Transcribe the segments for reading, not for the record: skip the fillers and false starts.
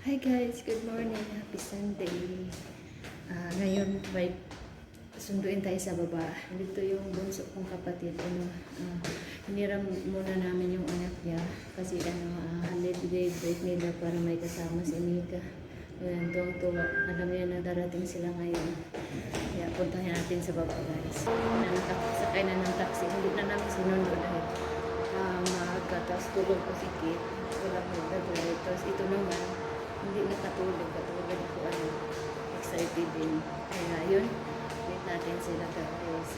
Hi guys, good morning. Happy Sunday. Ngayon may sunduin tayo sa baba. Dito yung bunso kong kapatid. Hiniram muna namin yung anak niya kasi holiday break nila para may kasama si Mika. Ayan, tuwang-tuwa. Alam niya na darating sila ngayon. Kaya puntahan natin sa baba guys. Sakay na ng taxi. Hindi na namin sinundo dahil maaga. Tapos tulog ko si Kate. Walang magdadrive. Tapos ito naman, hindi nakatulog. Katulog ko excited din. Kaya yun, wait natin sila guys.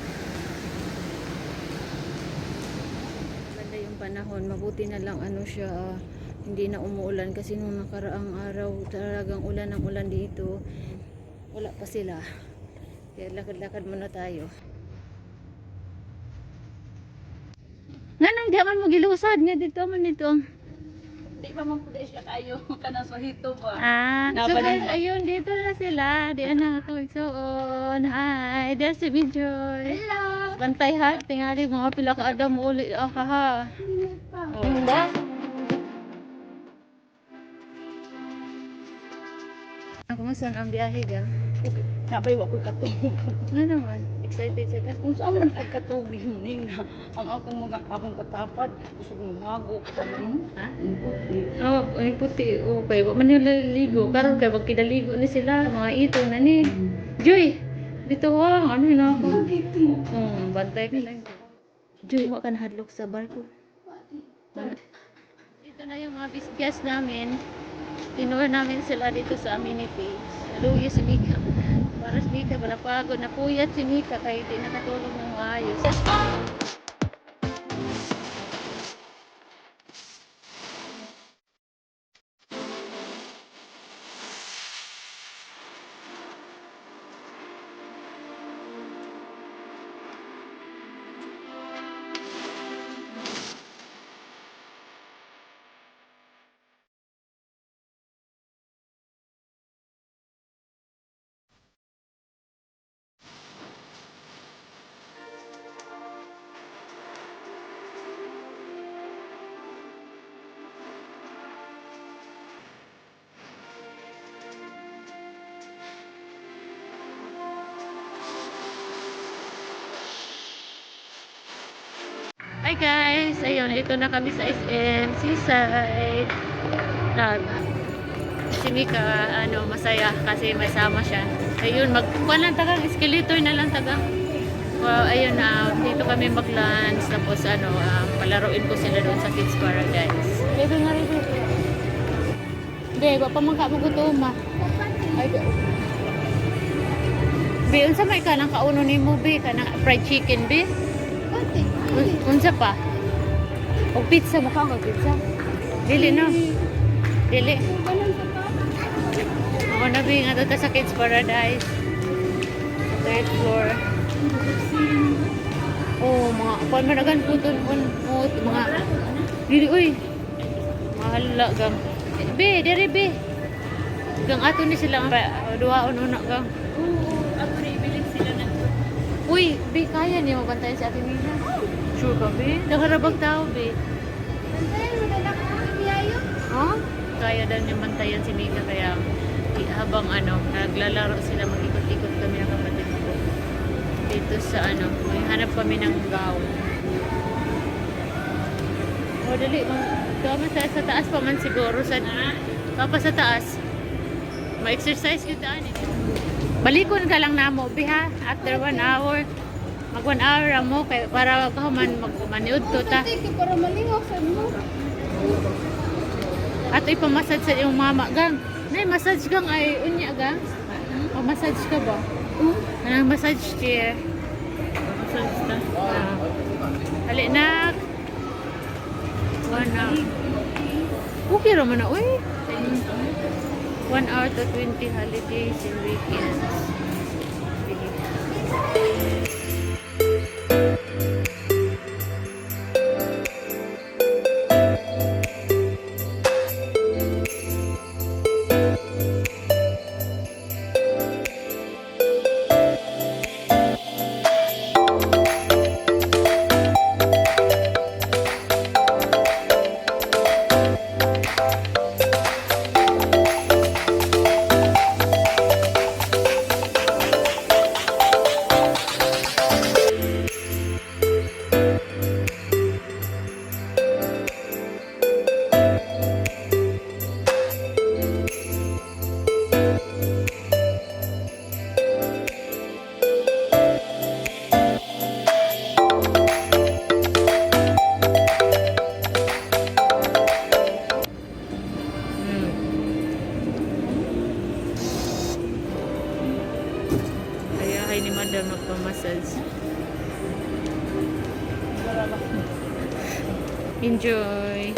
Maganda yung panahon. Mabuti na lang siya, hindi na umuulan kasi nung nakaraang araw talagang ulan ng ulan dito. Wala pa sila. Kaya lakad-lakad muna tayo. Nga nang di man magilusad nga dito man dito. Di pa man pwede siya kayo kana sa hito ba? So guys, ayun, dito na sila. Di na nakakagsoon. Hi, there's si Joy. Hello. Bantay ha, tingali mga pila ka adam uli ka ha. Hindi. Kumusta ang biyahe ga? Napay wa ko katubig. Ano naman? Excited siya ka? Kung saan man pagkatubig ning ang akong katapat gusto kong mago. Ha? Oh, ang puti. Okay, wa man nila ligo. Karon kay wag kidaligo ni sila, mga ito na ni. Joy, dito ha. Ano na ako? Bantay ka lang. Joy, wa ka nahadlok sa barko. Dito na yung mga guest namin. Tinur namin sila dito sa amenity. Lugi si Mika. Para si Mika, napagod, napuyat si Mika kaya hindi nakatulog ng maayos. Hi guys! Ayun, ito na kami sa SM Seaside. Si Mika, masaya kasi may sama siya. Ayun, magkukuha lang tagang escalator na lang tagang. Ayun dito kami mag-lunch. Tapos palaruin ko sila doon sa Kids Paradise. Bebe nga rin dito. Bebe, pamangka mo gutuma. Ay, Be, unsa may ka nang kauno ni mo, Be? Ka fried chicken, Be? Unsa pa? O pizza mo ka, pizza? Dili no? Dili. Ako na Be, nga doon sa Kids Paradise. Third floor. Oh, mga kuan man nagan putol mga dili uy. Mahala gang. Be, diri Be. Gang ato ni sila duhaon una gang. Ako rin bilig sila na. Uy, Be, kaya niyo mabantayan si Ate Mina? Sure ka, Be? Nakarabag tao, Be. Bantayan mo na lang ang biyayo. Huh? Kaya daw niya bantayan si Mika kaya habang naglalaro sila, mag-ikot-ikot kami ng kapatid ko. Dito sa may hanap kami ng gown. O, dali. Kama sa taas pa man siguro. Kapa sa taas. Ma-exercise kita, Balikon ka lang na mo, Be, ha? After 1 hour. Mag 1 hour mo para ka man magmaniud to ta. Para malingaw sa mo. At ipamassage sa iyong mama gang. Nay massage gang ay unya gang. O massage ka ba? Anong massage chair? Massage ta. Hali na. 1 hour. Okay ra man na uy. 1 hour to 20 holidays and weekends. tayo ni Madam magpamassage. Enjoy!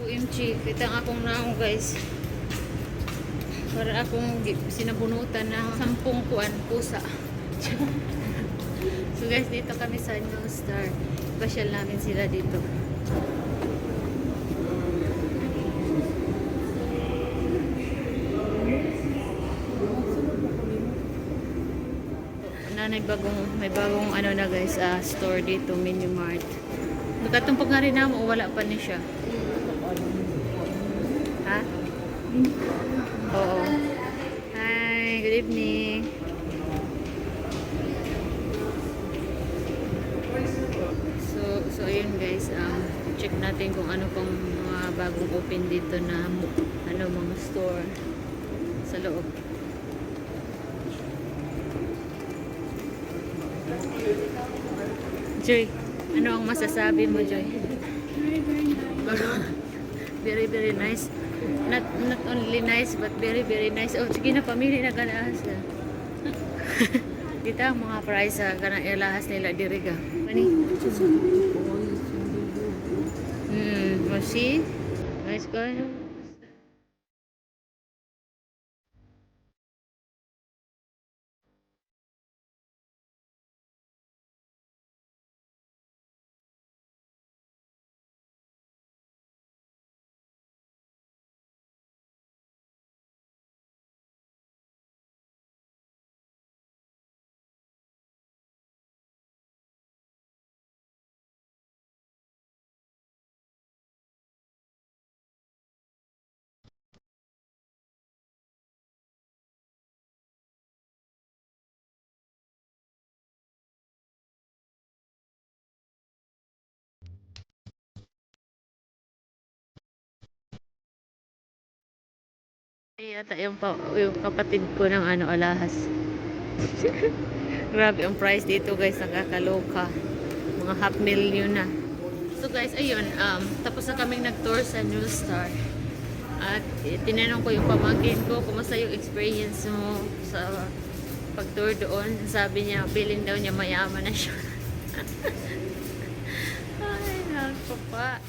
OMG, kita ang akong naong guys. Para akong sinabunutan ng 10 pusa. So guys, dito kami sa New Star. Pasyal namin sila dito. May bagong ano na guys, store dito, Mini Mart. Nagkatumpag nga rin naman o wala pa ni siya. Ha? Oo. Hi, good evening. So ayun guys, check natin kung ano pang mga bagong open dito na mga store sa loob. Joy, ano ang masasabi mo, Joy? Very, very nice. Not only nice, but very, very nice. Oh, sige na, pamili na ganahas na. Kita ang mga price sa kanang ilahas nila diriga. Kani? See? Nice guy. Yata yung kapatid ko ng alahas. Grabe ang price dito guys, nakakaloka. Mga $500,000 na. So guys, ayun, tapos na kaming nag-tour sa New Star. At tinanong ko yung pamangkin ko, kumusta yung experience mo sa pag-tour doon. Sabi niya, bilin daw niya mayaman na siya. Ay, nakakapa.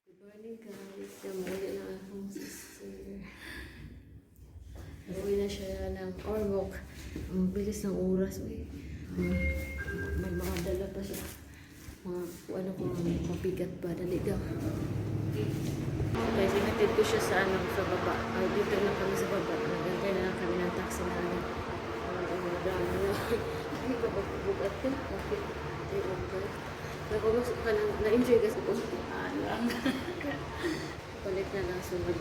Good morning guys, namuli na akong sister. Uwi na siya ng Ormoc. Ang bilis ng oras. May mga dala pa siya. Mabigat pa. Dali daw. Okay, sinatid ko siya sa baba. Dito lang kami sa baba. Nagantay na lang kami ng taxi namin. Hindi ba bugat ka? Bakit? Ay, okay. Nakumusok ka lang. Na-enjoy kasi ko. Lang. Palit na lang sunod.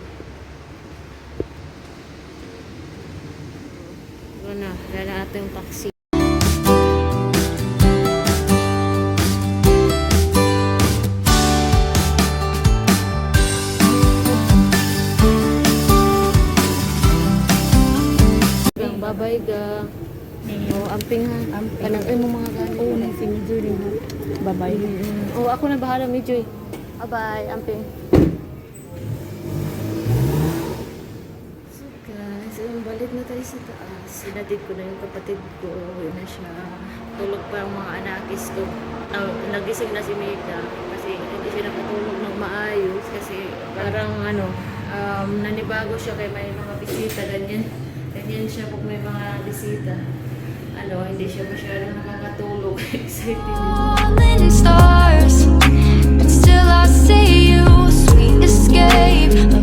Na, lala natin yung taxi. Babay ga. Amping ha. Kanang mo mga gani. Oo, nang sinidyo rin ha. Bye-bye. Ako na bahala ni Joy. Bye-bye, amping. So guys, balik na tayo sa taas. Sinatid ko na yung kapatid ko. Uwi na siya. Tulog pa ang mga anakis ko. Nagising na si Mika. Kasi hindi siya nakatulog ng maayos. Kasi parang nanibago siya kay may mga bisita. Ganyan siya pag may mga bisita. Hindi siya masyadong nakakatulog. Excited.